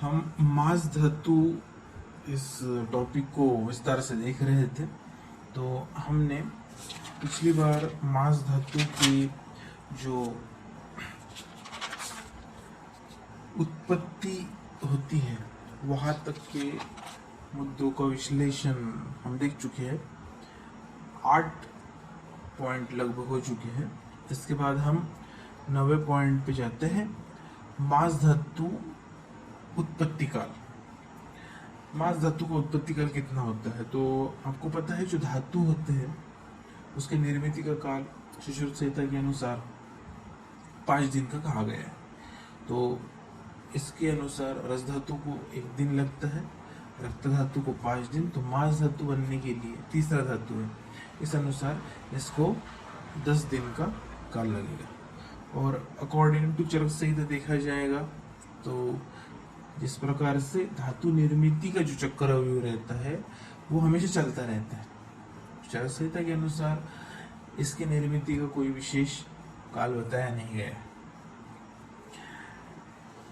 हम मांस धातु इस टॉपिक को विस्तार से देख रहे थे। तो हमने पिछली बार मांस धातु की जो उत्पत्ति होती है वहाँ तक के मुद्दों का विश्लेषण हम देख चुके हैं। 8 पॉइंट लगभग हो चुके हैं। इसके बाद हम 9वें पॉइंट पे जाते हैं, मांस धातु उत्पत्ति काल। मांस धातु का उत्पत्ति काल कितना होता है? तो आपको पता है जो धातु होते हैं उसके निर्मित का काल सुश्रुत संहिता के अनुसार 5 दिन का कहा गया है। तो इसके अनुसार रस धातु को 1 दिन लगता है, रक्त धातु को 5 दिन। तो मांस धातु बनने के लिए तीसरा धातु है, इस अनुसार इसको 10 दिन का काल लगेगा। और अकॉर्डिंग टू चरक संहिता देखा जाएगा तो जिस प्रकार से धातु निर्मित का जो चक्रव्यूह रहता है वो हमेशा चलता रहता है। चरक संहिता के अनुसार इसकी निर्मित का कोई विशेष काल बताया नहीं गया है।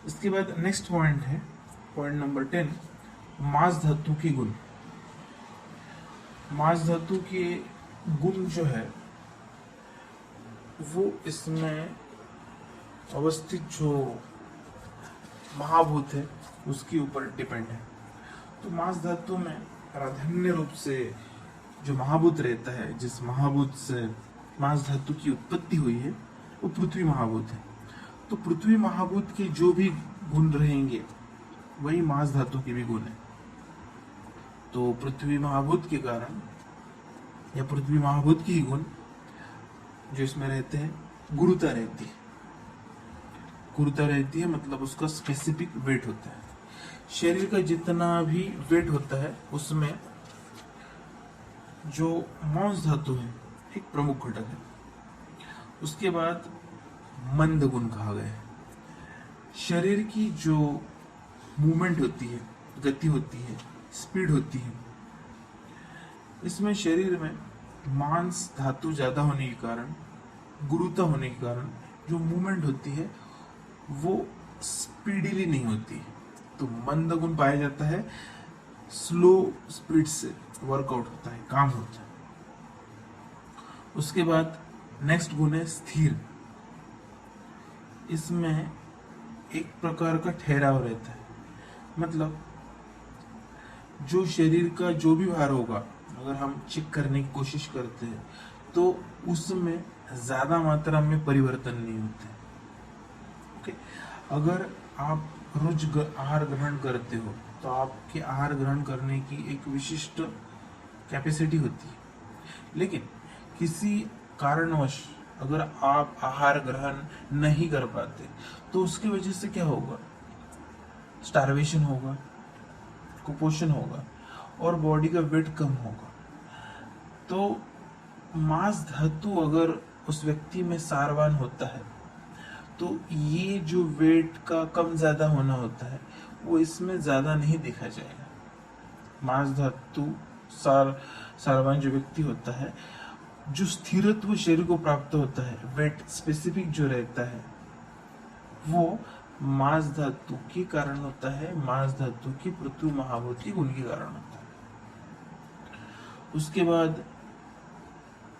इसके बाद नेक्स्ट पॉइंट है, पॉइंट नंबर 10, मांस धातु के गुण। मांस धातु के गुण जो है वो इसमें अवस्थित जो महाभूत है उसके ऊपर डिपेंड है। तो मांस धातु में प्राधान्य रूप से जो महाभूत रहता है, जिस महाभूत से मांस धातु की उत्पत्ति हुई है वो पृथ्वी महाभूत है। तो पृथ्वी महाभूत के जो भी गुण रहेंगे वही मांस धातु के भी गुण है। तो पृथ्वी महाभूत के कारण या पृथ्वी महाभूत के ही गुण जो इसमें रहते हैं, गुरुता रहती है। गुरुता रहती है मतलब उसका स्पेसिफिक वेट होता है। शरीर का जितना भी वेट होता है उसमें जो मांस धातु है एक प्रमुख घटक है। उसके बाद मंद गुण कहा गया है। शरीर की जो मूवमेंट होती है, गति होती है, स्पीड होती है, इसमें शरीर में मांस धातु ज्यादा होने के कारण, गुरुता होने के कारण जो मूवमेंट होती है वो स्पीडीली नहीं होती। तो मंद गुण पाया जाता है, स्लो स्पीड से वर्कआउट होता है, काम होता है। उसके बाद नेक्स्ट गुण है स्थिर। इसमें एक प्रकार का ठहराव रहता है, मतलब जो शरीर का जो भी भार होगा अगर हम चेक करने की कोशिश करते हैं तो उसमें ज्यादा मात्रा में परिवर्तन नहीं होते। ओके, अगर आप रोज आहार ग्रहण करते हो तो आपके आहार ग्रहण करने की एक विशिष्ट कैपेसिटी होती है, लेकिन किसी कारणवश अगर आप आहार ग्रहण नहीं कर पाते तो उसकी वजह से क्या होगा? स्टार्वेशन होगा, कुपोषण होगा और बॉडी का वेट कम होगा। तो मांस धातु अगर उस व्यक्ति में सारवान होता है तो ये जो वेट का कम ज्यादा होना होता है वो इसमें ज्यादा नहीं देखा जाएगा। मांस धातु सारवान जो व्यक्ति होता है, जो स्थिरत्व शरीर को प्राप्त होता है, वेट स्पेसिफिक जो रहता है वो मांस धातु के कारण होता है, मांस धातु की पृथ्वी महाभूत के गुण के कारण होता है। उसके बाद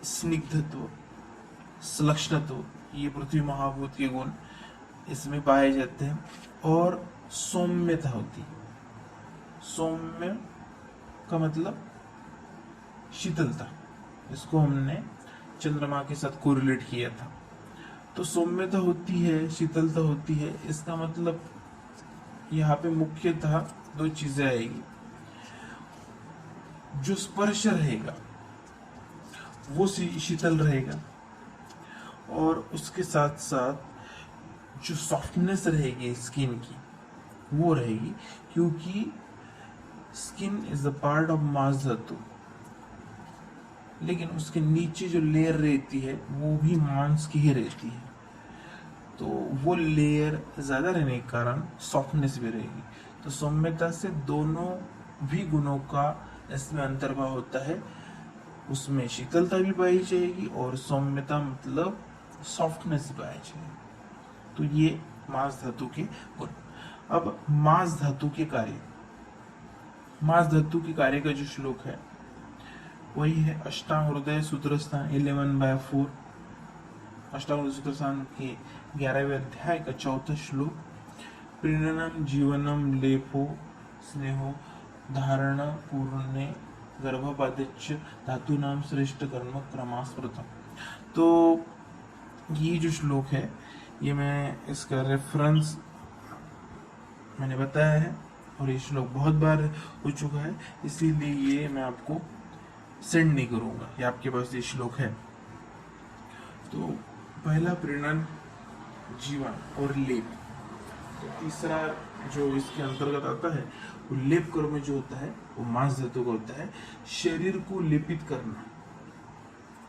स्निग्धत्व, सलक्षणत्व, ये पृथ्वी महाभूत के गुण इसमें पाए जाते हैं। और सौम्यता होती है। सौम्य का मतलब शीतलता, इसको हमने चंद्रमा के साथ कोरिलेट किया था। तो सौम्यता होती है, शीतलता होती है, इसका मतलब यहाँ पे मुख्यतः 2 चीजें आएगी। जो स्पर्श रहेगा वो शीतल रहेगा और उसके साथ साथ जो सॉफ्टनेस रहेगी स्किन की वो रहेगी, क्योंकि skin is the part of मांस धातु, लेकिन उसके नीचे जो लेयर रहती है वो भी मांस की ही रहती है। तो वो लेयर ज्यादा रहने के कारण सॉफ्टनेस भी रहेगी। तो सौम्यता से दोनों भी गुणों का इसमें अंतर्भाव होता है। उसमें शीतलता भी पाई जाएगी और सौम्यता मतलब सॉफ्टनेस भी पाई जाएगी। तो ये मांस धातु के गुण। अब मांस धातु के कार्य, मांस धातु के कार्य का जो श्लोक है वही है अष्टांग हृदय सूत्रस्थान 11/4, अष्टांग हृदय सूत्रस्थान के 11वें अध्याय का 4था श्लोक। प्रीणनम जीवनम लेपो स्नेहो धारण पूर्णे गर्भपादिच्च धातु नाम श्रेष्ठ कर्म क्रमास्मृतम। तो ये जो श्लोक है ये मैं इसका रेफरेंस मैंने बताया है और ये श्लोक बहुत बार हो चुका है, इसीलिए ये मैं आपको सेंड नहीं करूंगा, ये आपके पास ये श्लोक है। तो पहला प्रीणन, जीवन और लेप। तो तीसरा जो इसके अंतर्गत आता है वो लेप कर्म जो होता है वो मांस धातु का होता है। शरीर को लेपित करना,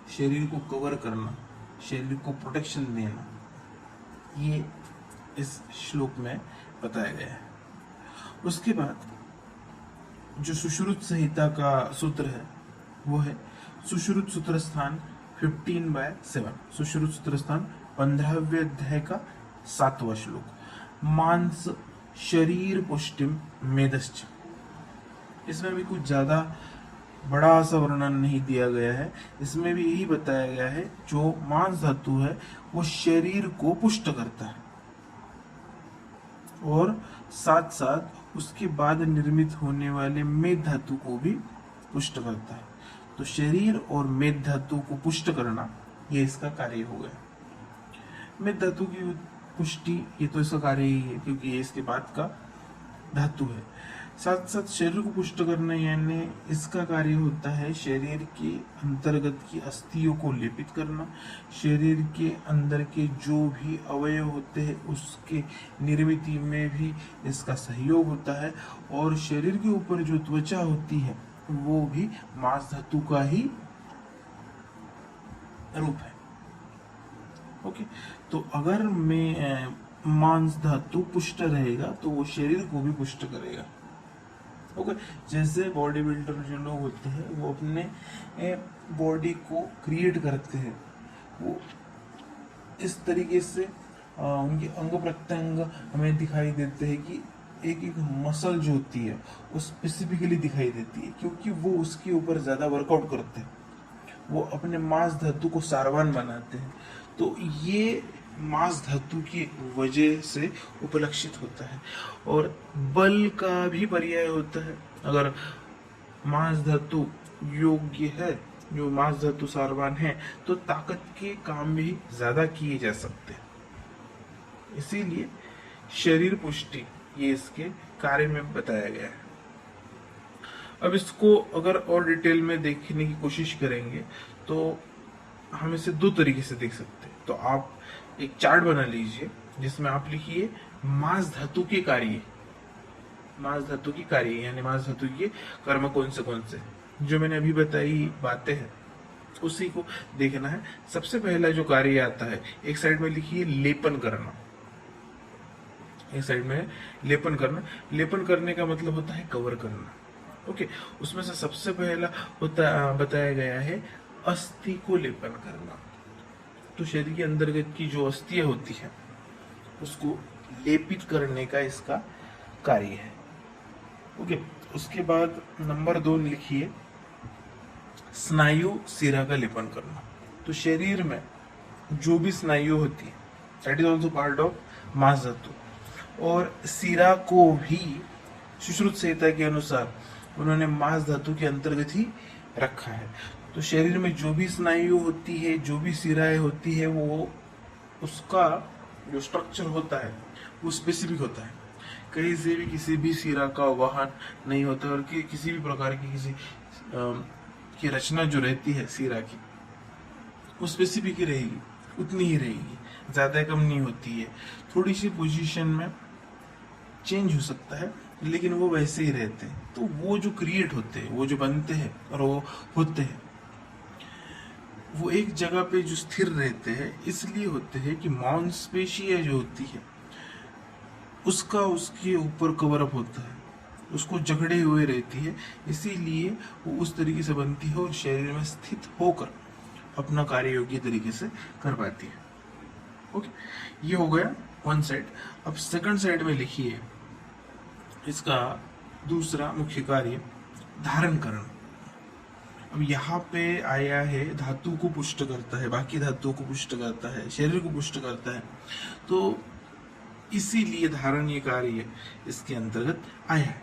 शरीर को कवर करना, शरीर को प्रोटेक्शन देना, ये इस श्लोक में बताया गया है। उसके बाद जो सुश्रुत संहिता का सूत्र है वो है सुश्रुत सूत्र स्थान 15/7, सुश्रुत सूत्र स्थान 15वें अध्याय का 7वां श्लोक। मांस शरीर पुष्टिम मेदश्च। इसमें भी कुछ ज्यादा बड़ा सा वर्णन नहीं दिया गया है, इसमें भी यही बताया गया है जो मांस धातु है वो शरीर को पुष्ट करता है और साथ साथ उसके बाद निर्मित होने वाले मेद धातु को भी पुष्ट करता है। तो शरीर और मेद धातु को पुष्ट करना ये इसका कार्य हो गया। मेद धातु की पुष्टि ये तो इसका कार्य ही है क्योंकि ये इसके बाद का धातु है। साथ साथ शरीर को पुष्ट करना यानी इसका कार्य होता है शरीर के अंतर्गत की अस्थियों को लेपित करना, शरीर के अंदर के जो भी अवयव होते हैं उसके निर्मित में भी इसका सहयोग होता है और शरीर के ऊपर जो त्वचा होती है वो भी मांस धातु का ही रूप है। ओके, तो अगर मैं मांस धातु पुष्ट रहेगा तो वो शरीर को भी पुष्ट करेगा। ओके, जैसे बॉडी बिल्डर जो लोग होते हैं वो अपने बॉडी को क्रिएट करते हैं, वो इस तरीके से उनके अंग प्रत्यंग हमें दिखाई देते हैं कि एक एक मसल जो होती है वो स्पेसिफिकली दिखाई देती है क्योंकि वो उसके ऊपर ज्यादा वर्कआउट करते हैं, वो अपने मांस धातु को सारवान बनाते हैं। तो ये मांस धातु की वजह से उपलक्षित होता है और बल का भी पर्याय होता है। अगर मांस धातु योग्य है, जो मांस धातु सारवान है, तो ताकत के काम भी ज्यादा किए जा सकते हैं। इसीलिए शरीर पुष्टि ये इसके कार्य में बताया गया है। अब इसको अगर और डिटेल में देखने की कोशिश करेंगे तो हम इसे दो तरीके से देख सकते हैं। तो आप एक चार्ट बना लीजिए जिसमें आप लिखिए मांस धातु के कार्य, मांस धातु की कार्य यानी मांस धातु के कर्म कौन से जो मैंने अभी बताई बातें हैं उसी को देखना है। सबसे पहला जो कार्य आता है एक साइड में लिखिए लेपन करना, एक साइड में लेपन करना। लेपन करने का मतलब होता है कवर करना। ओके, उसमें से सबसे पहला बताया गया है अस्थि को लेपन करना। तो शरीर के अंतर्गत की जो अस्थियां होती है उसको लेपित करने का इसका कार्य है। ओके, उसके बाद नंबर 2 लिखिए स्नायु शिरा का लेपन करना। तो शरीर में जो भी स्नायु होती है that is also part of मांस धातु, और शिरा को भी सुश्रुत संहिता के अनुसार उन्होंने मांस धातु के अंतर्गत ही रखा है। तो शरीर में जो भी स्नायु होती है, जो भी शिराएं होती है, वो उसका जो स्ट्रक्चर होता है वो स्पेसिफिक होता है। कहीं से भी किसी भी शिरा का वहन नहीं होता और किसी भी प्रकार की किसी की रचना जो रहती है शिरा की वो स्पेसिफिक ही रहेगी, उतनी ही रहेगी, ज्यादा कम नहीं होती है। थोड़ी सी पोजीशन में चेंज हो सकता है लेकिन वो वैसे ही रहते हैं। तो वो जो क्रिएट होते हैं, वो जो बनते हैं और वो होते हैं, वो एक जगह पे जो स्थिर रहते हैं इसलिए होते हैं कि मांसपेशियां जो होती है उसका उसके ऊपर कवर अप होता है, उसको जकड़े हुए रहती है, इसीलिए वो उस तरीके से बनती है और शरीर में स्थित होकर अपना कार्य योग्य तरीके से कर पाती है। ओके, ये हो गया वन साइड। अब सेकंड साइड में लिखिए इसका दूसरा मुख्य कार्य धारण करना। अब यहाँ पे आया है धातु को पुष्ट करता है, बाकी धातुओं को पुष्ट करता है, शरीर को पुष्ट करता है, तो इसीलिए धारण ये कार्य इसके अंतर्गत आया है।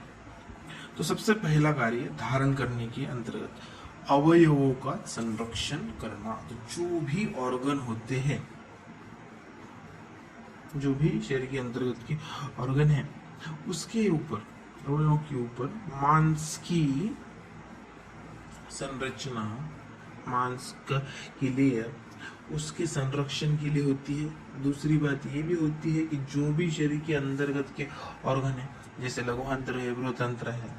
तो सबसे पहला कार्य धारण करने के अंतर्गत अवयवों का संरक्षण करना। तो जो भी ऑर्गन होते हैं, जो भी शरीर के अंतर्गत के ऑर्गन है, उसके ऊपर, अवयवों के ऊपर मांस की संरचना, मांस की लेयर उसके संरक्षण के लिए होती है। दूसरी बात ये भी होती है कि जो भी शरीर के अंतर्गत के ऑर्गन है, जैसे लघुतंत्र है, बृहतंत्र है,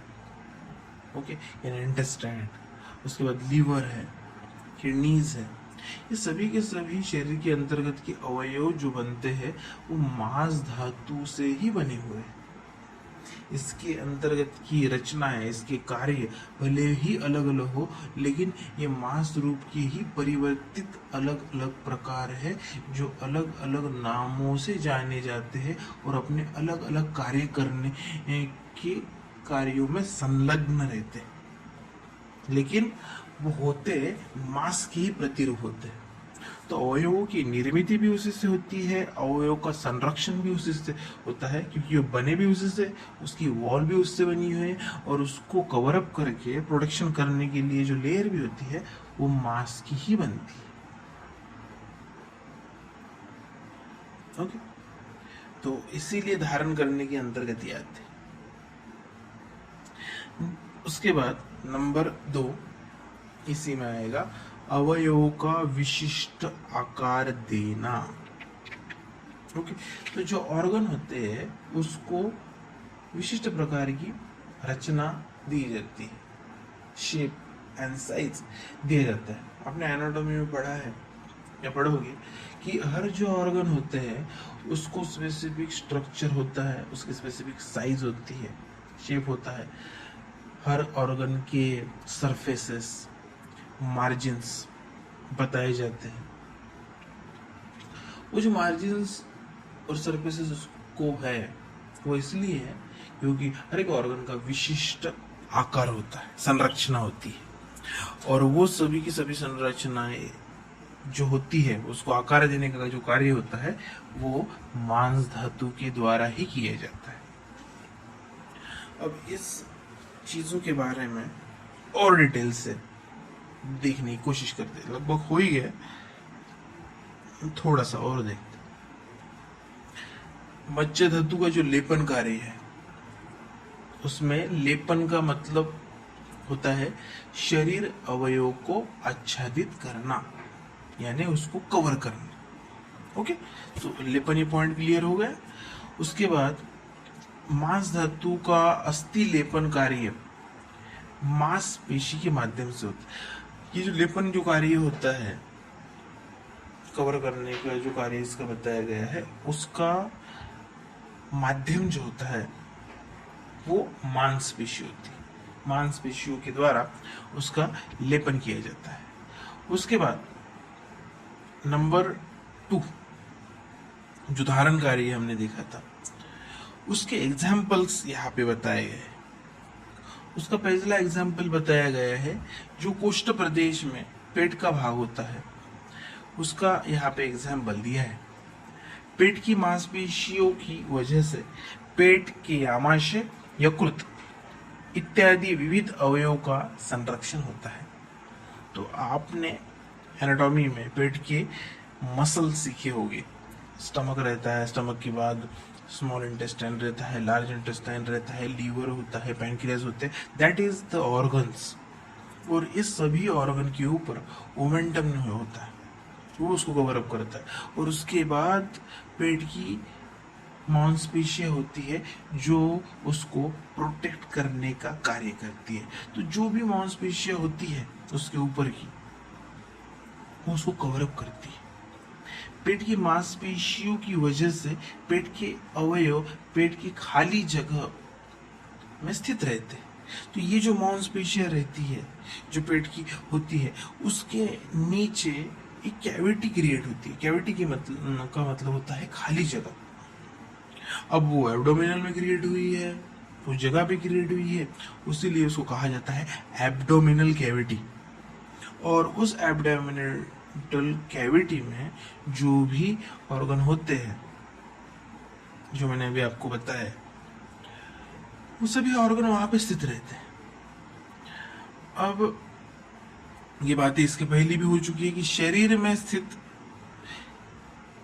ओके, यानी इंटेस्टाइन, उसके बाद लीवर है, किडनीज है, ये सभी के सभी शरीर के अंतर्गत के अवयव जो बनते हैं वो मांस धातु से ही बने हुए हैं। इसके अंतर्गत की रचना है, इसके कार्य भले ही अलग अलग हो, लेकिन ये मांस रूप के ही परिवर्तित अलग अलग प्रकार है, जो अलग अलग नामों से जाने जाते हैं और अपने अलग अलग कार्य करने के कार्यों में संलग्न रहते हैं, लेकिन वो होते मांस के ही प्रतिरूप होते हैं। तो अवयवों की निर्मित भी उसी से होती है, अवयव का संरक्षण भी उसी से होता है, क्योंकि वो बने भी उसी से, उसकी वॉल भी उससे बनी हुई है, और उसको कवर अप करके प्रोटेक्शन करने के लिए जो लेयर भी होती है वो मांस की ही बनती है। ओके, तो इसीलिए धारण करने के अंतर्गत ही आते। उसके बाद नंबर 2 इसी में आएगा अवयवों का विशिष्ट आकार देना। ओके, तो जो ऑर्गन होते हैं उसको विशिष्ट प्रकार की रचना दी जाती है, शेप एंड साइज दिया जाता है। आपने एनाटॉमी में पढ़ा है या पढ़ोगे कि हर जो ऑर्गन होते हैं उसको स्पेसिफिक स्ट्रक्चर होता है, उसकी स्पेसिफिक साइज होती है, शेप होता है। हर ऑर्गन के सरफेसेस, मार्जिन्स बताए जाते हैं। वो जो मार्जिन्स और सरफेसेस को है वो इसलिए है क्योंकि हर एक ऑर्गन का विशिष्ट आकार होता है, संरचना होती है, और वो सभी की सभी संरचनाएं जो होती है उसको आकार देने का जो कार्य होता है वो मांस धातु के द्वारा ही किया जाता है। अब इस चीजों के बारे में और डिटेल से देखने की कोशिश करते हैं, लगभग हो ही गया, थोड़ा सा और देखते। मज्जा धातु का जो लेपन कार्य है उसमें लेपन का मतलब होता है शरीर अवयव को आच्छादित करना, यानी उसको कवर करना। ओके, तो लेपन ये पॉइंट क्लियर हो गया। उसके बाद मांस धातु का अस्थि लेपन कार्य मांस पेशी के माध्यम से होता है। ये जो लेपन जो कार्य होता है, कवर करने का जो कार्य इसका बताया गया है, उसका माध्यम जो होता है वो मांसपेशी होती है। मांसपेशियों के द्वारा उसका लेपन किया जाता है। उसके बाद नंबर 2 जो धारण कार्य हमने देखा था उसके एग्जाम्पल्स यहाँ पे बताए गए। उसका पहला एग्जाम्पल बताया गया है जो कोष्ठ प्रदेश में पेट का भाग होता है, उसका यहाँ पे एग्जाम्पल दिया है। पेट की मांसपेशियों की वजह से पेट के आमाशय, यकृत इत्यादि विविध अवयवों का संरक्षण होता है। तो आपने एनाटॉमी में पेट के मसल सीखे होंगे। स्टमक रहता है, स्टमक के बाद स्मॉल इंटेस्टाइन रहता है, लार्ज इंटेस्टाइन रहता है, लीवर होता है, पैंक्रियाज होते हैं, दैट इज द ऑर्गन्स। और इस सभी ऑर्गन के ऊपर ओमेंटम होता है, वो उसको कवर अप करता है। और उसके बाद पेट की मांसपेशियां होती है जो उसको प्रोटेक्ट करने का कार्य करती है। तो जो भी मांसपेशियां होती है उसके ऊपर की, वो उसको कवर अप करती है। पेट की मांसपेशियों की वजह से पेट के अवयव पेट की खाली जगह में स्थित रहते हैं। तो ये जो मांसपेशियां रहती है जो पेट की होती है उसके नीचे एक कैविटी क्रिएट होती है। कैविटी का मतलब होता है खाली जगह। अब वो एब्डोमिनल में क्रिएट हुई है, उस जगह पे क्रिएट हुई है, उसीलिए उसको कहा जाता है एब्डोमिनल कैविटी। और उस एब्डोमिनल कैविटी में जो भी ऑर्गन होते हैं, जो मैंने अभी आपको बताया, वो सभी ऑर्गन वहां पे स्थित रहते हैं। अब ये बातें इसके पहले भी हो चुकी है कि शरीर में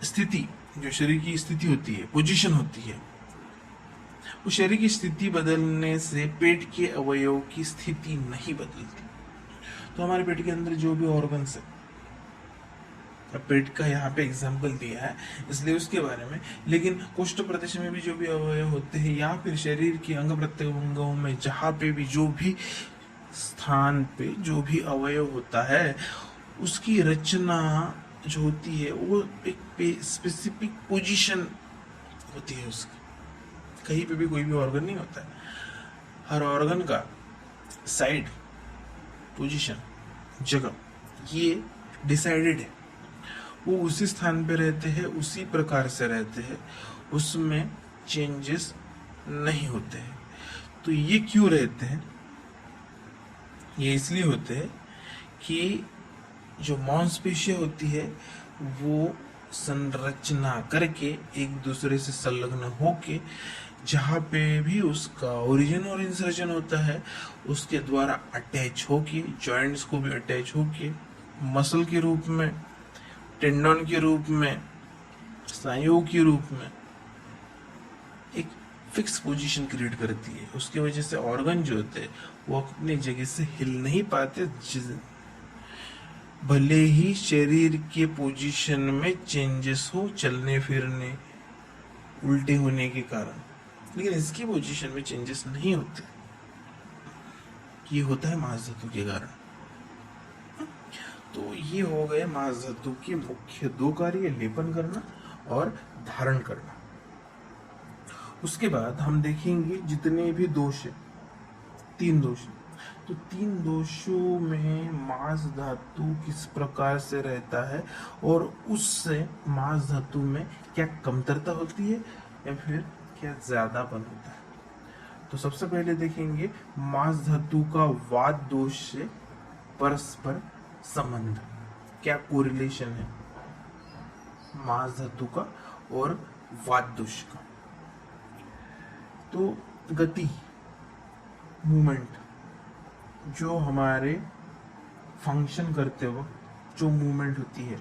स्थिति, जो शरीर की स्थिति होती है, पोजीशन होती है, वो शरीर की स्थिति बदलने से पेट के अवयव की स्थिति नहीं बदलती। तो हमारे पेट के अंदर जो भी ऑर्गन्स है, अब पेट का यहाँ पे एग्जाम्पल दिया है इसलिए उसके बारे में, लेकिन कोष्ठ प्रदेश में भी जो भी अवयव होते हैं या फिर शरीर के अंग प्रत्यंगों में जहाँ पे भी जो भी स्थान पे जो भी अवयव होता है, उसकी रचना जो होती है वो एक स्पेसिफिक पोजीशन होती है उसकी। कहीं पे भी कोई भी ऑर्गन नहीं होता है, हर ऑर्गन का साइड, पोजीशन, जगह ये डिसाइडेड है। वो उसी स्थान पे रहते हैं, उसी प्रकार से रहते हैं, उसमें चेंजेस नहीं होते हैं। तो ये क्यों रहते हैं? ये इसलिए होते हैं कि जो मांसपेशियां होती है वो संरचना करके एक दूसरे से संलग्न होके जहाँ पे भी उसका ओरिजिन और इंसर्जन होता है उसके द्वारा अटैच होके, जॉइंट्स को भी अटैच होके, मसल के रूप में, टेंडन के रूप में, स्नायुओं के रूप में एक फिक्स पोजीशन क्रिएट करती है। उसकी वजह से ऑर्गन जो होते हैं वो अपनी जगह से हिल नहीं पाते, भले ही शरीर के पोजीशन में चेंजेस हो, चलने फिरने, उल्टे होने के कारण, लेकिन इसकी पोजीशन में चेंजेस नहीं होते। ये होता है मांस धातु के कारण। तो ये हो गए मांस धातु के मुख्य दो कार्य, लेपन करना और धारण करना। उसके बाद हम देखेंगे जितने भी दोष है, 3 दोष, तो 3 दोषों में मांस धातु किस प्रकार से रहता है और उससे मांस धातु में क्या कमतरता होती है या फिर क्या ज्यादापन होता है। तो सबसे पहले देखेंगे मांस धातु का वात दोष से परस्पर संबंध, क्या कोरिलेशन है मांस धातु का और वात दोष का। तो गति, मूवमेंट, जो हमारे फंक्शन करते वक्त जो मूवमेंट होती है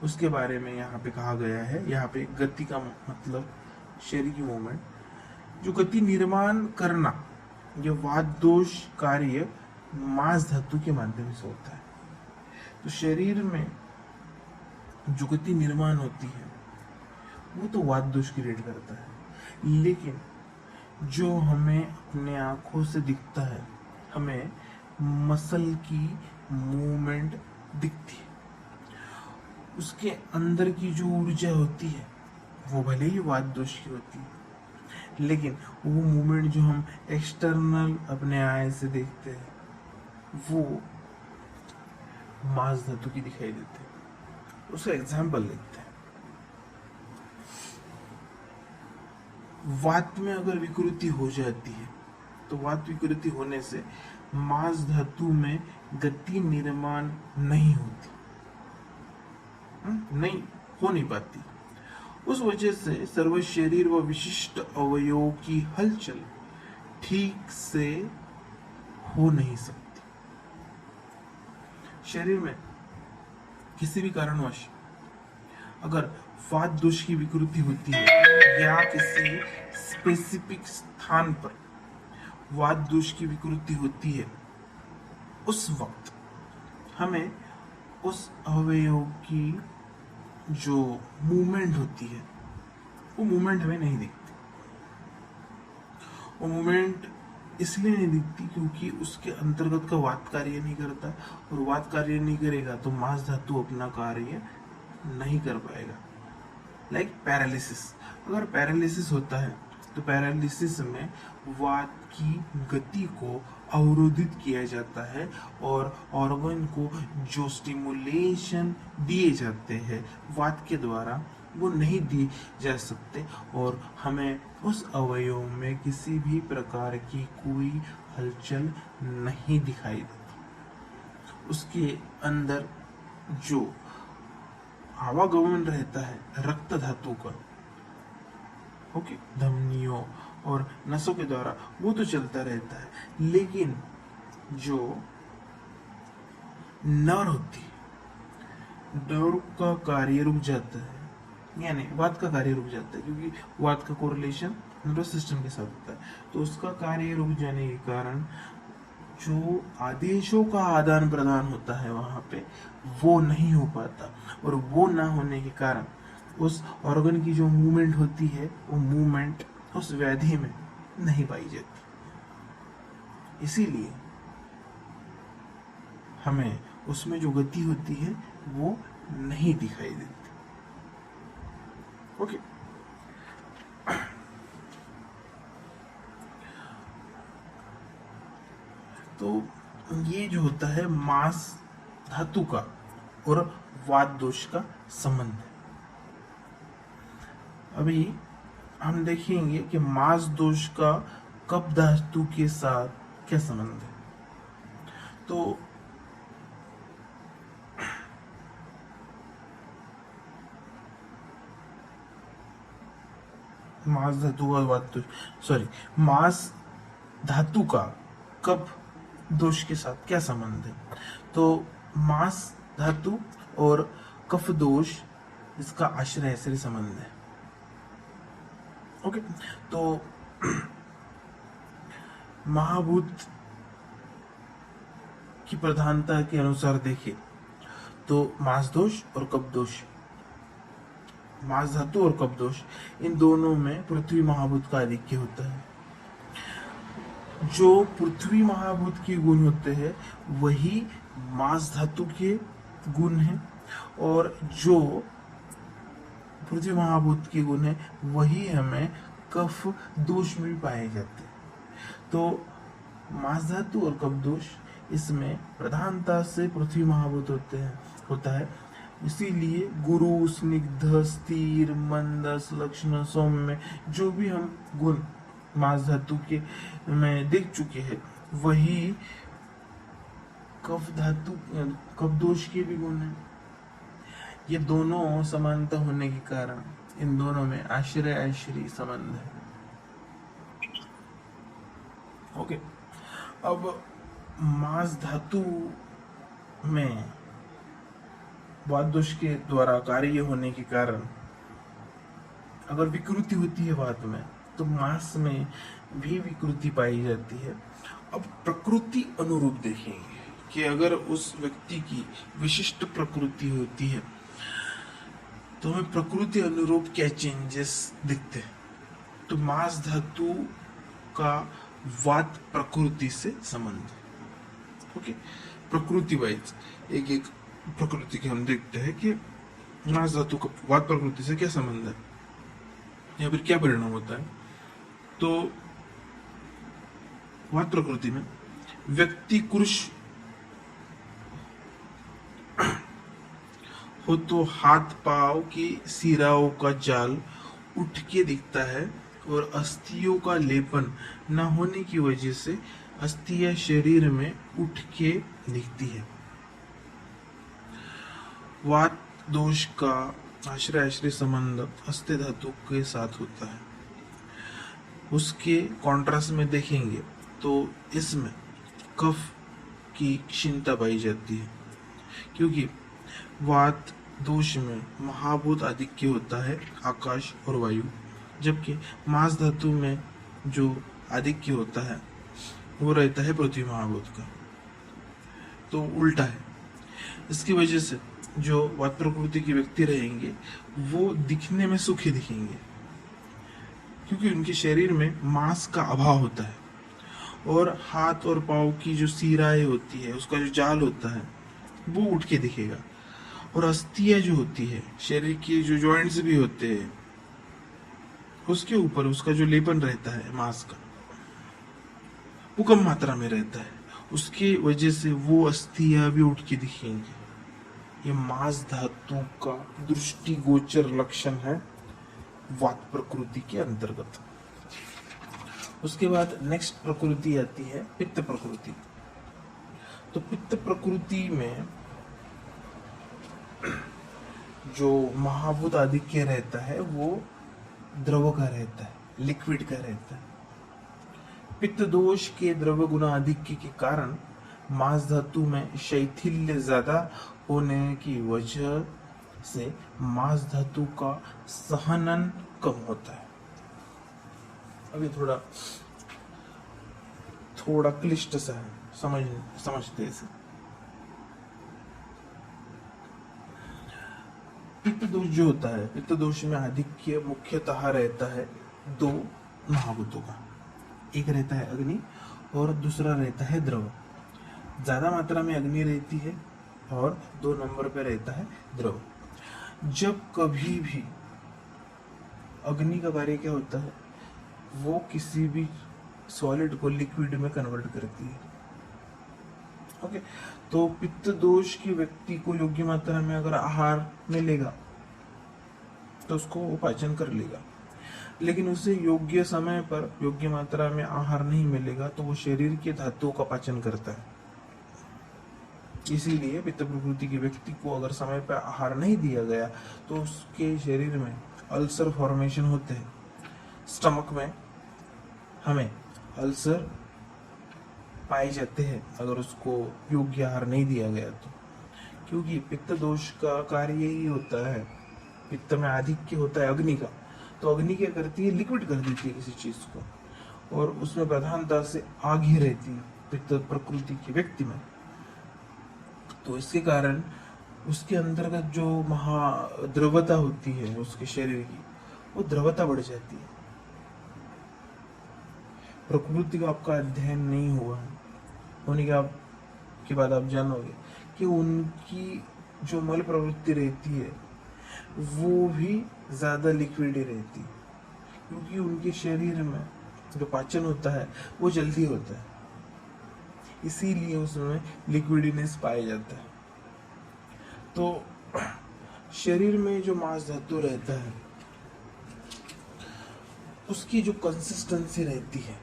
उसके बारे में यहाँ पे कहा गया है। यहाँ पे गति का मतलब शरीर की मूवमेंट, जो गति निर्माण करना, ये वात दोष कार्य मांस धातु के माध्यम से होता है। तो शरीर में जो गति निर्माण होती है वो तो वात दोष क्रिएट करता है, लेकिन जो हमें अपने आंखों से दिखता है, हमें मसल की मूवमेंट दिखती है, उसके अंदर की जो ऊर्जा होती है वो भले ही वात दोष की होती है, लेकिन वो मूवमेंट जो हम एक्सटर्नल अपने आय से देखते हैं वो मांस धातु की दिखाई देते हैं। उसका एग्जाम्पल लेते हैं। वात में अगर विकृति हो जाती है तो वात विकृति होने से मांस धातु में गति निर्माण नहीं होती, नहीं हो नहीं पाती। उस वजह से सर्व शरीर व विशिष्ट अवयवों की हलचल ठीक से हो नहीं सकती। शरीर में किसी भी कारणवश अगर वात दोष की विकृति होती है या किसी स्पेसिफिक स्थान पर वात दोष की विकृति होती है, उस वक्त हमें उस अवयव की जो मूवमेंट होती है वो मूवमेंट हमें नहीं दिखती। वो मूवमेंट इसलिए नहीं दिखती क्योंकि उसके अंतर्गत का वात कार्य नहीं करता, और वात कार्य नहीं करेगा तो मांस धातु अपना कार्य नहीं कर पाएगा। लाइक पैरालिसिस, अगर पैरालिसिस होता है तो पैरालिसिस में वात की गति को अवरोधित किया जाता है और ऑर्गन को जो स्टिमुलेशन दिए जाते हैं वात के द्वारा वो नहीं दी जा सकते और हमें उस अवयव में किसी भी प्रकार की कोई हलचल नहीं दिखाई देती। उसके अंदर जो आवागमन रहता है रक्त धातु का, ओके, धमनियों और नसों के द्वारा, वो तो चलता रहता है, लेकिन जो नर होती है, नर का कार्य रुक जाता है, यानी वात का कार्य रुक जाता है, क्योंकि वात का कोरिलेशन नर्वस सिस्टम के साथ होता है। तो उसका कार्य रुक जाने के कारण जो आदेशों का आदान प्रदान होता है वहां पे, वो नहीं हो पाता, और वो ना होने के कारण उस ऑर्गन की जो मूवमेंट होती है, वो मूवमेंट उस व्याधि में नहीं पाई जाती। इसीलिए हमें उसमें जो गति होती है वो नहीं दिखाई देती। ओके, तो ये जो होता है मांस धातु का और वात दोष का संबंध है। अभी हम देखेंगे कि मांस दोष का कफ धातु के साथ क्या संबंध है। तो मांस धातु का वात दोष, सॉरी, मांस धातु का कफ दोष के साथ क्या संबंध है। तो मांस धातु और कफ दोष, इसका आश्रय आश्रय संबंध है। ओके, तो महाभूत की प्रधानता के अनुसार देखें तो मांस दोष और कफ दोष, मांस धातु और कफ दोष, इन दोनों में पृथ्वी महाभूत का आधिक्य होता है। जो पृथ्वी महाभूत के गुण होते हैं वही मांस धातु के गुण हैं, और जो पृथ्वी महाभूत के गुण है वही हमें कफ दोष में भी पाए जाते हैं। तो मांस धातु और कफ दोष, इसमें प्रधानता से पृथ्वी महाभूत होता है। इसीलिए गुरु, स्निग्ध, स्थिर, मंद, लक्षण, सौम्य, जो भी हम गुण मांस धातु के में देख चुके हैं, वही कफ दोष के भी गुण है। ये दोनों समानता होने के कारण इन दोनों में आश्रय आश्रय संबंध है। ओके, अब मांस धातु में वात दोष के द्वारा कार्य होने के कारण अगर विकृति होती है वात में, तो मांस में भी विकृति पाई जाती है। अब प्रकृति अनुरूप देखेंगे कि अगर उस व्यक्ति की विशिष्ट प्रकृति होती है तो हमें प्रकृति अनुरूप क्या चेंजेस दिखते हैं। तो मांस धातु का वात प्रकृति से संबंध, ओके, प्रकृति वाइज एक एक प्रकृति के हम देखते हैं कि मांस धातु का वात प्रकृति से क्या संबंध है या फिर क्या परिणाम होता है। तो वात प्रकृति में व्यक्ति कुरुष हो तो हाथ पांव की सिराओं का जाल उठ के दिखता है, और अस्थियों का लेपन न होने की वजह से अस्थियां शरीर में उठ के दिखती है। वात दोष का आश्रय आश्रय संबंध अस्थि धातु के साथ होता है। उसके कॉन्ट्रास्ट में देखेंगे तो इसमें कफ की क्षीणता पाई जाती है, क्योंकि वात दोष में महाभूत आधिक्य होता है, आकाश और वायु, जबकि मांस धातु में जो आधिक्य होता है वो रहता है पृथ्वी महाभूत का। तो उल्टा है। इसकी वजह से जो वात प्रकृति के व्यक्ति रहेंगे वो दिखने में सुखी दिखेंगे, क्योंकि उनके शरीर में मांस का अभाव होता है, और हाथ और पांव की जो सिराएं होती है, उसका जो जाल होता है वो उठ के दिखेगा, और अस्थियां जो होती है, शरीर के जो जॉइंट्स भी होते हैं, उसके ऊपर उसका जो लेपन रहता है मांस का, वो कम मात्रा में रहता है। उसके वजह से वो अस्थियां भी उठ के दिखेंगी। ये मांस धातु का दृष्टिगोचर लक्षण है वात प्रकृति के अंतर्गत। उसके बाद नेक्स्ट प्रकृति आती है पित्त प्रकृति। तो पित्त प्रकृति में जो महाभूत आधिक्य रहता है वो द्रव का रहता है, लिक्विड का रहता है। पित्त दोष के द्रव गुण आधिक्य के कारण मांस धातु में शैथिल्य ज्यादा होने की वजह से मांस धातु का सहनन कम होता है। अभी थोड़ा क्लिष्ट सा है, समझते इसे। पित्त दोष जो होता है, पित्त दोष में आधिक्य मुख्यतः रहता है दो महाभूतों का, एक रहता है अग्नि और दूसरा रहता है द्रव। ज्यादा मात्रा में अग्नि रहती है और 2 नंबर पे रहता है द्रव। जब कभी भी अग्नि का कार्य क्या होता है, वो किसी भी सॉलिड को लिक्विड में कन्वर्ट करती है। ओके, तो पित्त दोष की व्यक्ति को योग्य मात्रा में अगर आहार मिलेगा तो उसको वो पाचन कर लेगा, लेकिन उसे योग्य समय पर योग्य मात्रा में आहार नहीं मिलेगा तो वो शरीर के धातुओं का पाचन करता है। इसीलिए पित्त प्रकृति के व्यक्ति को अगर समय पर आहार नहीं दिया गया तो उसके शरीर में अल्सर फॉर्मेशन होते हैं। स्टमक में हमें अल्सर पाए जाते हैं अगर उसको योग्य आहार नहीं दिया गया तो, क्योंकि पित्त दोष का कार्य यही होता है। पित्त में आधिक्य होता है अग्नि का, तो अग्नि क्या करती है, लिक्विड कर देती है किसी चीज को, और उसमें प्रधानता से आग ही रहती है पित्त प्रकृति के व्यक्ति में। तो इसके कारण उसके अंतर्गत जो महाद्रवता होती है उसके शरीर की, वो द्रवता बढ़ जाती है। प्रकृति का आपका अध्ययन नहीं हुआ है, होने के बाद आप जानोगे कि उनकी जो मल प्रवृत्ति रहती है वो भी ज्यादा लिक्विड ही रहती है, क्योंकि उनके शरीर में जो पाचन होता है वो जल्दी होता है, इसीलिए उसमें लिक्विडनेस पाया जाता है। तो शरीर में जो मांस धातु रहता है उसकी जो कंसिस्टेंसी रहती है,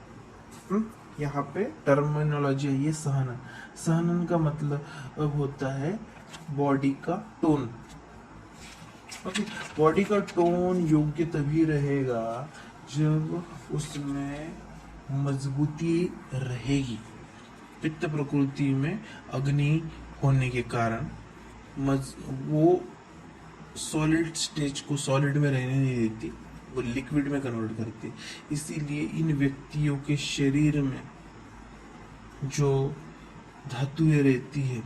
यहाँ पे टर्मिनोलॉजी है ये सहनन। सहनन का मतलब होता है बॉडी का टोन। ओके, बॉडी का टोन योग्य तभी रहेगा जब उसमें मजबूती रहेगी। पित्त प्रकृति में अग्नि होने के कारण वो सॉलिड स्टेज को सॉलिड में रहने नहीं देती, वो लिक्विड में कन्वर्ट करती है। इसीलिए इन व्यक्तियों के शरीर में जो धातुएं रहती है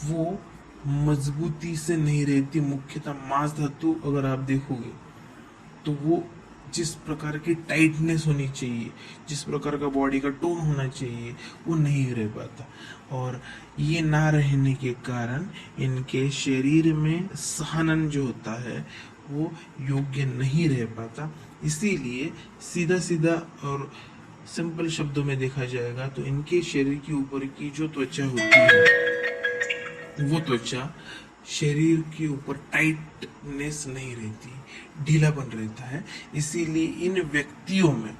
वो मजबूती से नहीं रहती। मुख्यतः मांस धातु अगर आप देखोगे तो वो जिस प्रकार की टाइटनेस होनी चाहिए, जिस प्रकार का बॉडी का टोन होना चाहिए, वो नहीं रह पाता, और ये ना रहने के कारण इनके शरीर में सहनन जो होता है वो योग्य नहीं रह पाता। इसीलिए सीधा सीधा और सिंपल शब्दों में देखा जाएगा तो इनके शरीर के ऊपर की जो त्वचा होती है वो त्वचा शरीर के ऊपर टाइटनेस नहीं रहती, ढीलापन रहता है। इसीलिए इन व्यक्तियों में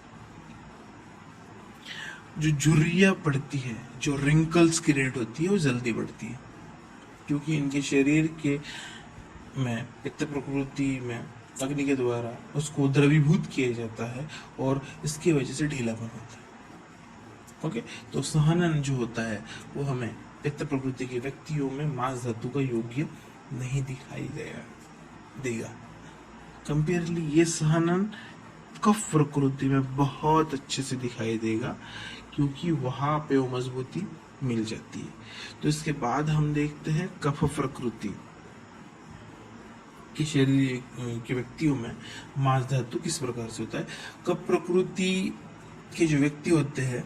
जो झुर्रियां पड़ती है, जो रिंकल्स की रेट होती है वो जल्दी बढ़ती है, क्योंकि इनके शरीर के में पित्त प्रकृति में अग्नि के द्वारा उसको द्रवीभूत किया जाता है और इसकी वजह से ढीलापन होता है। ओके, तो सहनन जो होता है वो हमें पित्त प्रकृति के व्यक्तियों में मांस धातु का योग्य नहीं दिखाई देगा। कंपेयरली ये सहनन कफ प्रकृति में बहुत अच्छे से दिखाई देगा, क्योंकि वहां पे वो मजबूती मिल जाती है। तो इसके बाद हम देखते हैं कफ प्रकृति के शरीर के व्यक्तियों में मांस धातु किस प्रकार से होता है। कफ प्रकृति के जो व्यक्ति होते हैं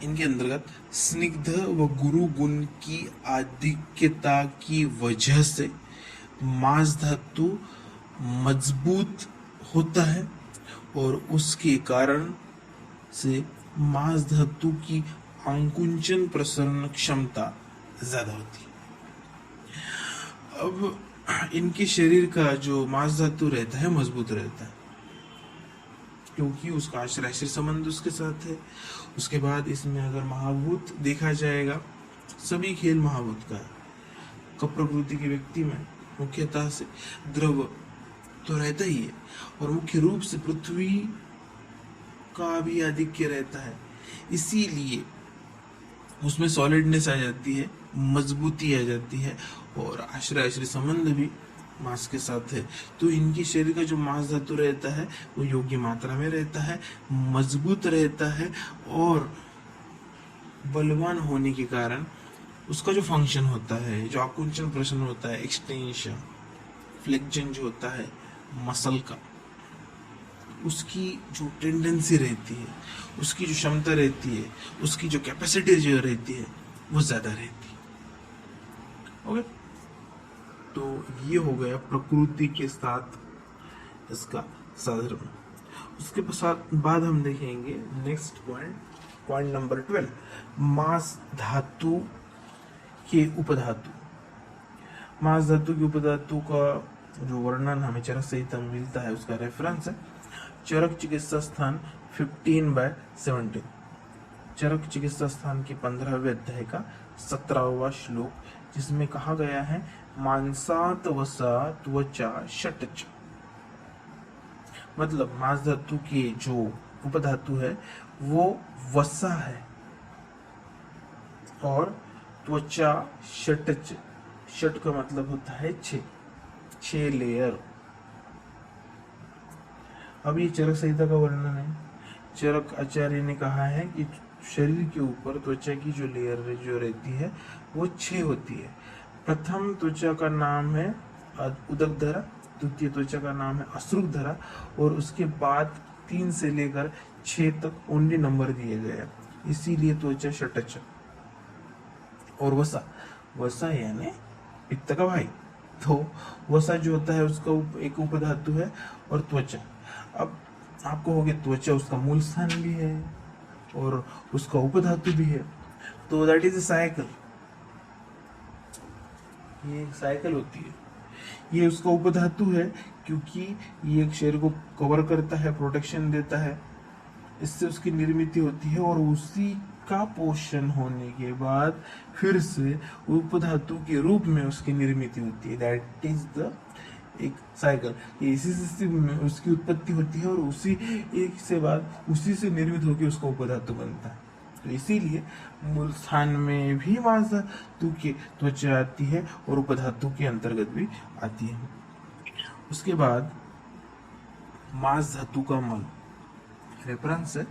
इनके अंतर्गत स्निग्ध व गुरु गुण की आधिक्यता की वजह से मांस धातु मजबूत होता है, और उसके कारण से मांस धातु की आकुंचन प्रसरण क्षमता ज्यादा होती है। अब इनके शरीर का जो मांस धातु रहता है मजबूत रहता है, क्योंकि उसका आश्रय आश्रय संबंध उसके साथ है। उसके बाद इसमें अगर महाभूत देखा जाएगा, सभी खेल महाभूत का है। कप प्रकृति के व्यक्ति में मुख्यतः से द्रव तो रहता ही है, और मुख्य रूप से पृथ्वी का भी आधिक्य रहता है, इसीलिए उसमें सॉलिडनेस आ जाती है, मजबूती आ जाती है, और आश्रय आश्रय संबंध भी मांस के साथ है। तो इनके शरीर का जो मांस धातु रहता है वो योग्य मात्रा में रहता है, मजबूत रहता है, और बलवान होने के कारण उसका जो फंक्शन होता है, जो आकुंचन प्रश्न होता है, एक्सटेंशन फ्लेक्जन जो होता है मसल का, उसकी जो टेंडेंसी रहती है, उसकी जो क्षमता रहती है, उसकी जो कैपेसिटी जो रहती है वो ज्यादा रहती है। ओके, तो ये हो गया प्रकृति के साथ इसका साधर्म। उसके बाद हम देखेंगे नेक्स्ट पॉइंट नंबर 12, मांस धातु के उपधातु। मांस धातु के उपधातु का जो वर्णन हमें चरक संहिता में मिलता है, उसका रेफरेंस है चरक चिकित्सा स्थान 15/17। चरक चिकित्सा स्थान के 15वें अध्याय का 17वां श्लोक, जिसमें कहा गया है मांसात वसा त्वचा षटच। मतलब मांस धातु के जो उपधातु है वो वसा है, और त्वचा षटच, षट का मतलब होता है 6 लेयर। अब ये चरक संहिता का वर्णन है। चरक आचार्य ने कहा है कि शरीर के ऊपर त्वचा की जो लेयर जो रहती है वो 6 होती है। प्रथम त्वचा का नाम है उदक धरा, द्वितीय त्वचा का नाम है अश्रुक धरा, और उसके बाद 3 से लेकर 6 तक ओनली नंबर दिए गए हैं, इसीलिए त्वचा षटच। और वसा यानी पित्त का भाई, तो वसा जो होता है उसका एक उपधातु है, और त्वचा। अब आपको हो गया त्वचा उसका मूल स्थान भी है और उसका उपधातु भी है, तो दैट इज अ साइकिल। ये एक साइकिल होती है। ये उसका उपधातु है क्योंकि ये एक शरीर को कवर करता है, प्रोटेक्शन देता है, इससे उसकी निर्मित होती है, और उसी का पोषण होने के बाद फिर से उपधातु के रूप में उसकी निर्मित होती है। दैट इज द एक साइकिल। इसी से उसकी उत्पत्ति होती है, और उसी एक से बाद उसी से निर्मित होकर उसका उपधातु बनता है। तो इसीलिए मूल स्थान में भी मांस धातु की त्वचा आती है और उपधातु के अंतर्गत भी आती है। उसके बाद मांस धातु का मल रेफरेंस है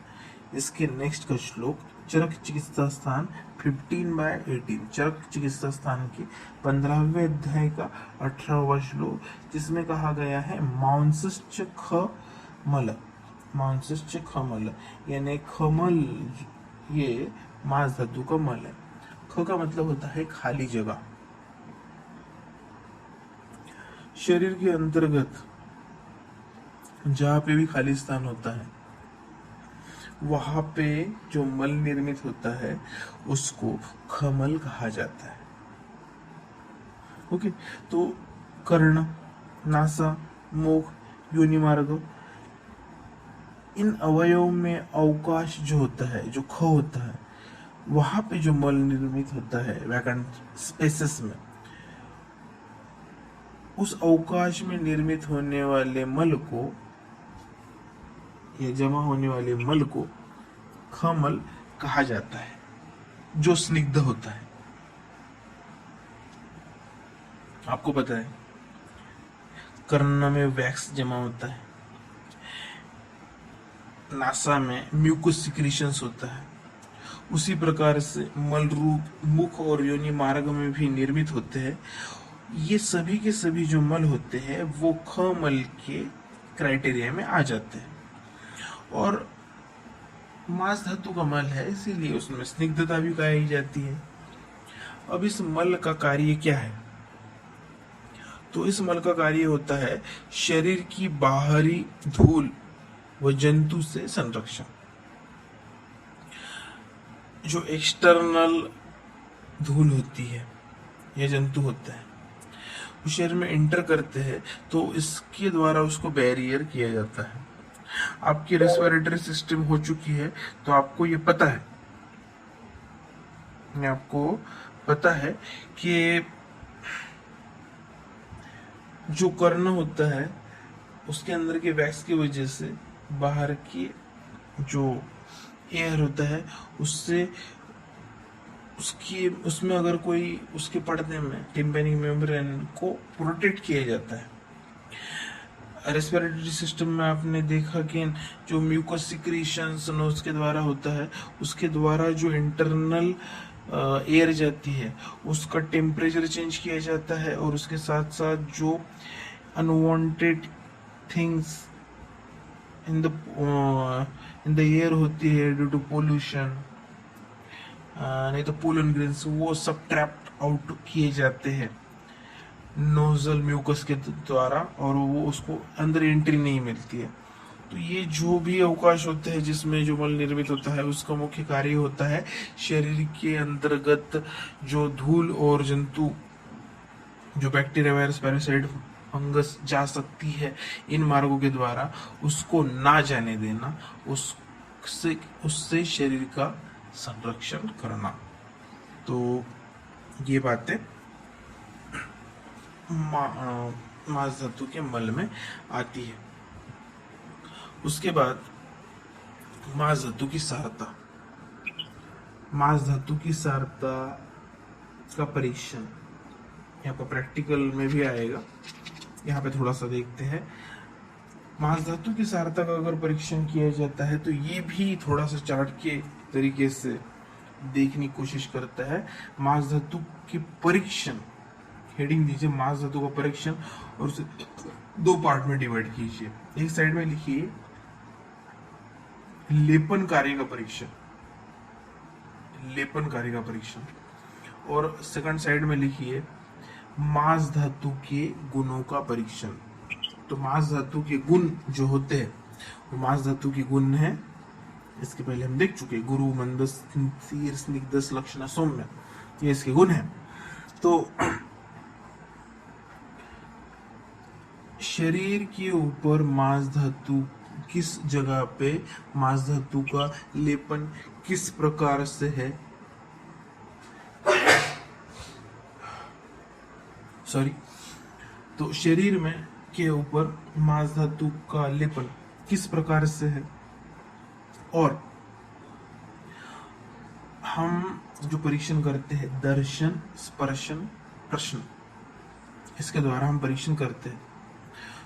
इसके नेक्स्ट का श्लोक, चरक चिकित्सा स्थान 15/18। चरक चिकित्सा स्थान के 15वें अध्याय का 18वां श्लोक, जिसमें कहा गया है मांसश्च खमल। मांसश्च खमल यानी खमल ये मांस धातु का मल है। ख का मतलब होता है खाली जगह। शरीर के अंतर्गत जहां पे भी खाली स्थान होता है वहां पे जो मल निर्मित होता है उसको खमल कहा जाता है। ओके, तो कर्ण, नासा, मुख, योनि मार्ग, इन अवयव में अवकाश जो होता है, जो ख होता है, वहां पे जो मल निर्मित होता है वैकेंट स्पेसेस में, उस अवकाश में निर्मित होने वाले मल को या जमा होने वाले मल को खमल कहा जाता है, जो स्निग्ध होता है। आपको पता है कर्ण में वैक्स जमा होता है, नासा में म्यूकस सिक्रीशंस होता है, उसी प्रकार से मल रूप मुख और योनि मार्ग में भी निर्मित होते हैं। ये सभी के सभी जो मल होते हैं वो खमल के क्राइटेरिया में आ जाते हैं, और मांस धातु का मल है इसीलिए उसमें स्निग्धता भी पाई जाती है। अब इस मल का कार्य क्या है? तो इस मल का कार्य होता है शरीर की बाहरी धूल व जंतु से संरक्षण। जो एक्सटर्नल धूल होती है या जंतु होता है उस शरीर में एंटर करते हैं तो इसके द्वारा उसको बैरियर किया जाता है। आपकी रेस्पिरेटरी सिस्टम हो चुकी है तो आपको ये पता है, आपको पता है कि जो कर्ण होता है उसके अंदर के वैक्स की वजह से बाहर की जो एयर होता है उससे उसमें अगर कोई उसके पर्दे में टिम्पैनिक मेम्ब्रेन को प्रोटेक्ट किया जाता है। रेस्पिरेटरी सिस्टम में आपने देखा कि जो म्यूकस सिक्रीशंस नोज के द्वारा होता है उसके द्वारा जो इंटरनल एयर जाती है उसका टेम्परेचर चेंज किया जाता है और उसके साथ साथ जो unwanted things in the air होती है ड्यू टू पोल्यूशन, नहीं तो पोलन ग्रेन्स, वो सब ट्रैप्ड आउट किए जाते हैं नोजल म्यूकस के द्वारा और वो उसको अंदर एंट्री नहीं मिलती है। तो ये जो भी अवकाश होते हैं जिसमें जो मल निर्मित होता है उसका मुख्य कार्य होता है शरीर के अंतर्गत जो धूल और जंतु, जो बैक्टीरिया, वायरस, पैरासाइट, फंगस जा सकती है इन मार्गों के द्वारा उसको ना जाने देना, उससे शरीर का संरक्षण करना। तो ये बातें मांस धातु के मल में आती है। उसके बाद मांस धातु की सारता, मांस धातु की सारता का परीक्षण यहाँ पर प्रैक्टिकल में भी आएगा, यहाँ पे थोड़ा सा देखते हैं। मांस धातु की सारता का अगर परीक्षण किया जाता है तो ये भी थोड़ा सा चार्ट के तरीके से देखने की कोशिश करता है। मांस धातु के परीक्षण, हेडिंग दीजिए मांस धातु का परीक्षण और उसे दो पार्ट में डिवाइड कीजिए। एक साइड में लिखिए लेपन कार्य का परीक्षण, लेपन कार्य का परीक्षण, और सेकंड साइड में लिखिए मांस धातु के गुणों का परीक्षण। तो मांस धातु के गुण जो होते हैं वो मांस धातु के गुण है, इसके पहले हम देख चुके, गुरु, मंद, स्थिर, स्निग्ध, लक्षण, सौम्य, ये इसके गुण हैं। तो शरीर के ऊपर मांस धातु किस जगह पे मांस धातु का लेपन किस प्रकार से है, तो शरीर में के ऊपर मांस धातु का लेपन किस प्रकार से है और हम जो परीक्षण करते हैं दर्शन, स्पर्शन, प्रश्न, इसके द्वारा हम परीक्षण करते हैं।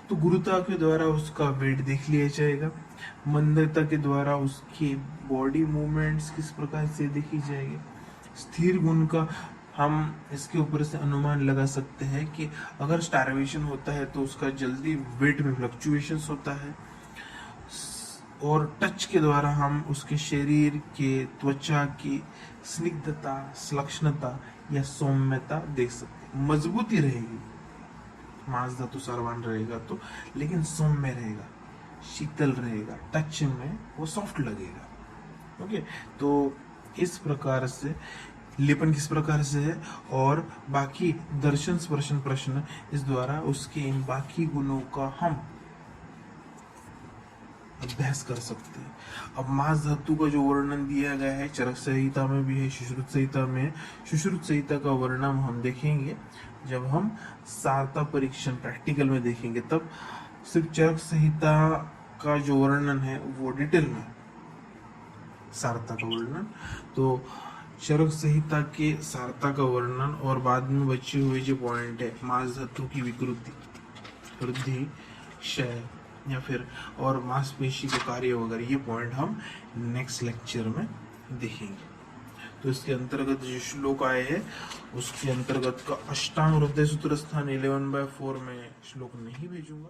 तो गुरुता के द्वारा उसका वेट देख लिया जाएगा, मंदता के द्वारा उसकी बॉडी मूवमेंट्स किस प्रकार से देखी जाएगी, स्थिर गुण का हम इसके ऊपर से अनुमान लगा सकते हैं कि अगर स्टार्वेशन होता है तो उसका जल्दी वेट में फ्लक्चुएशंस होता है, और टच के द्वारा हम उसके शरीर के त्वचा की स्निग्धता, श्लक्षणता या सौम्यता देख सकते हैं। मजबूती रहेगी, मांस धातु सारवान रहेगा तो, लेकिन सौम्य रहेगा, शीतल रहेगा, टच में वो सॉफ्ट लगेगा। ओके, तो इस प्रकार से लेपन किस प्रकार से है और बाकी दर्शन, स्पर्शन, प्रश्न, इस द्वारा उसके इन बाकी गुणों का हम अभ्यास कर सकते हैं। अब मांस धातु का जो वर्णन दिया गया है चरक संहिता में भी है, सुश्रुत संहिता में है। सुश्रुत संहिता का वर्णन हम देखेंगे जब हम सारता परीक्षण प्रैक्टिकल में देखेंगे, तब सिर्फ चरक संहिता का जो वर्णन है वो डिटेल में, सारता का वर्णन, तो चरक संहिता के सारता का वर्णन और बाद में बचे हुए जो पॉइंट है मांस धातु की विकृति, वृद्धि, क्षय या फिर और मांसपेशी के कार्य वगैरह, ये पॉइंट हम नेक्स्ट लेक्चर में देखेंगे। तो इसके अंतर्गत जो श्लोक आए हैं उसके अंतर्गत का अष्टांग हृदय सूत्र स्थान 11/4 में श्लोक नहीं भेजूंगा।